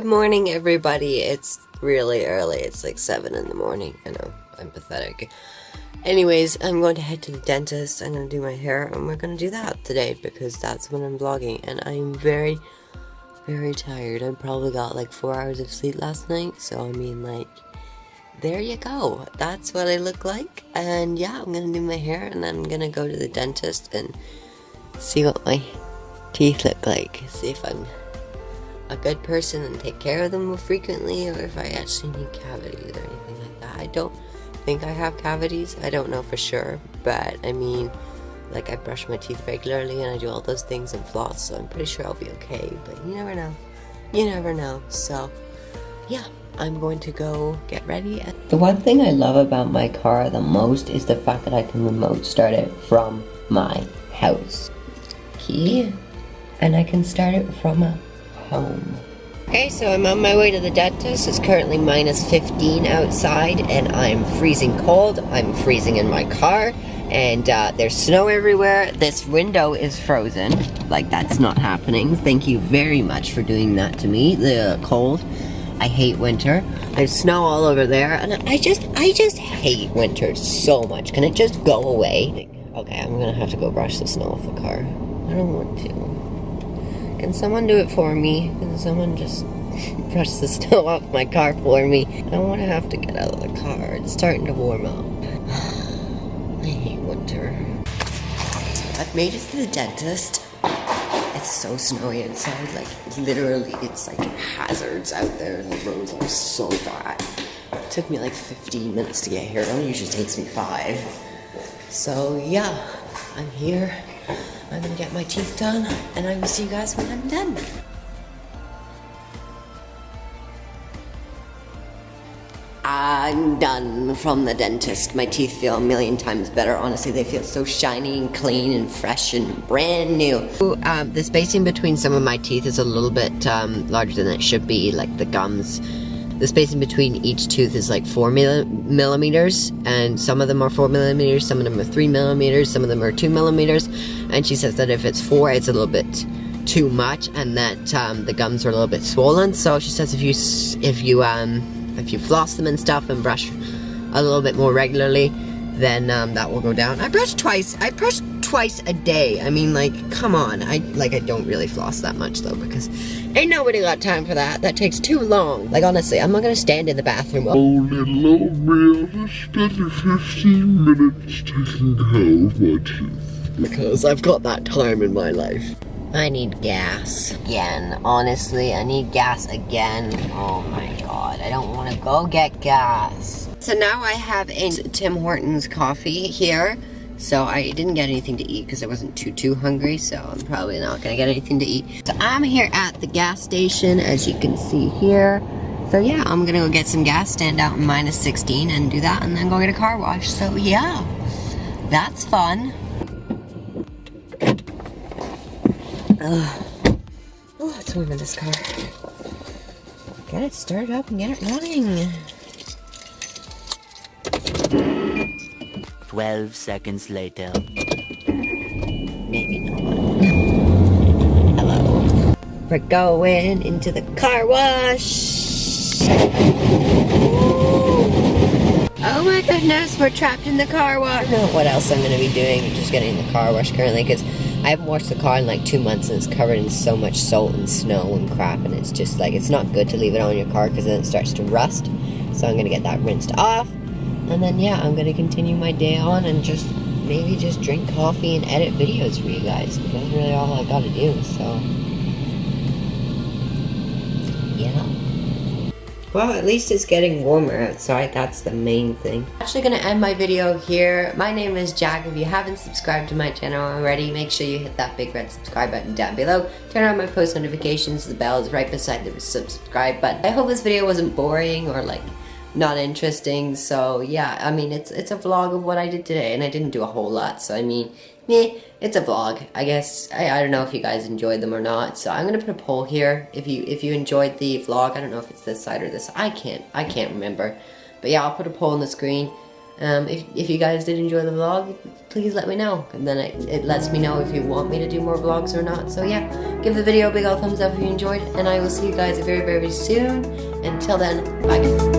Good morning, everybody. It's really early. It's like 7 in the morning. I know, I'm pathetic. Anyways, I'm going to head to the dentist. I'm going to do my hair, and we're going to do that today because that's when I'm vlogging. And I'm very, very tired. I probably got like 4 hours of sleep last night. So, I mean, like, there you go. That's what I look like. And yeah, I'm going to do my hair, and then I'm going to go to the dentist and see what my teeth look like. See if I'm a good person and take care of them more frequently, or if I actually need cavities or anything like that. I don't think I have cavities. I don't know for sure, but I mean, like, I brush my teeth regularly and I do all those things and floss, so I'm pretty sure I'll be okay, but you never know. You never know. So yeah, I'm going to go get ready. The one thing I love about my car the most is the fact that I can remote start it from my house. Key, and I can start it from a home. Okay, so I'm on my way to the dentist. It's currently minus 15 outside and I'm freezing cold. I'm freezing in my car and there's snow everywhere. This window is frozen. Like, that's not happening. Thank you very much for doing that to me. The cold. I hate winter. There's snow all over there and I just hate winter so much. Can it just go away? Okay, I'm gonna have to go brush the snow off the car. I don't want to. Can someone do it for me? Can someone just brush the snow off my car for me? I don't want to have to get out of the car. It's starting to warm up. I hate winter. I've made it to the dentist. It's so snowy inside. Like, literally, it's like hazards out there. The roads are so bad. It took me like 15 minutes to get here. It only usually takes me 5. So yeah, I'm here. I'm gonna get my teeth done, and I will see you guys when I'm done. I'm done from the dentist. My teeth feel a million times better. Honestly, they feel so shiny and clean and fresh and brand new. The spacing between some of my teeth is a little bit larger than it should be, like the gums. The spacing between each tooth is like 4 millimeters, and some of them are 4 millimeters, some of them are 3 millimeters, some of them are 2 millimeters. And she says that if it's 4, it's a little bit too much, and that the gums are a little bit swollen. So she says if you floss them and stuff and brush a little bit more regularly, then that will go down. I brush twice a day. I mean, like, come on. I don't really floss that much though, because ain't nobody got time for that. That takes too long. Like, honestly, I'm not gonna stand in the bathroom. Oh, little me, I spent 15 minutes taking care of my teeth. Because I've got that time in my life. I need gas again. Honestly, I need gas again. Oh my god, I don't want to go get gas. So now I have a Tim Hortons coffee here. So I didn't get anything to eat because I wasn't too hungry, so I'm probably not gonna get anything to eat. So I'm here at the gas station, as you can see here. So yeah, I'm gonna go get some gas, stand out in minus 16 and do that, and then go get a car wash. So yeah, that's fun. Oh, it's warm in this car. Get it started up and get it running. 12 seconds later. Maybe not. Hello. We're going into the car wash. Oh my goodness, we're trapped in the car wash. I don't know what else I'm going to be doing. I'm just getting in the car wash currently because I haven't washed the car in like 2 months and it's covered in so much salt and snow and crap, and it's just like, it's not good to leave it on your car because then it starts to rust. So I'm going to get that rinsed off. And then yeah, I'm gonna continue my day on and maybe just drink coffee and edit videos for you guys. That's really all I gotta do, so yeah. Well, at least it's getting warmer outside. That's the main thing. I'm actually gonna end my video here. My name is Jack. If you haven't subscribed to my channel already, make sure you hit that big red subscribe button down below. Turn on my post notifications. The bell is right beside the subscribe button. I hope this video wasn't boring or like not interesting. So yeah, I mean, it's a vlog of what I did today, and I didn't do a whole lot, so I mean, it's a vlog. I guess I don't know if you guys enjoyed them or not, so I'm gonna put a poll here. If you enjoyed the vlog, I don't know if it's this side or this, I can't remember, but yeah, I'll put a poll on the screen If you guys did enjoy the vlog, please let me know. And then it lets me know if you want me to do more vlogs or not. So yeah, give the video a big old thumbs up if you enjoyed. And I will see you guys very, very soon. Until then, bye.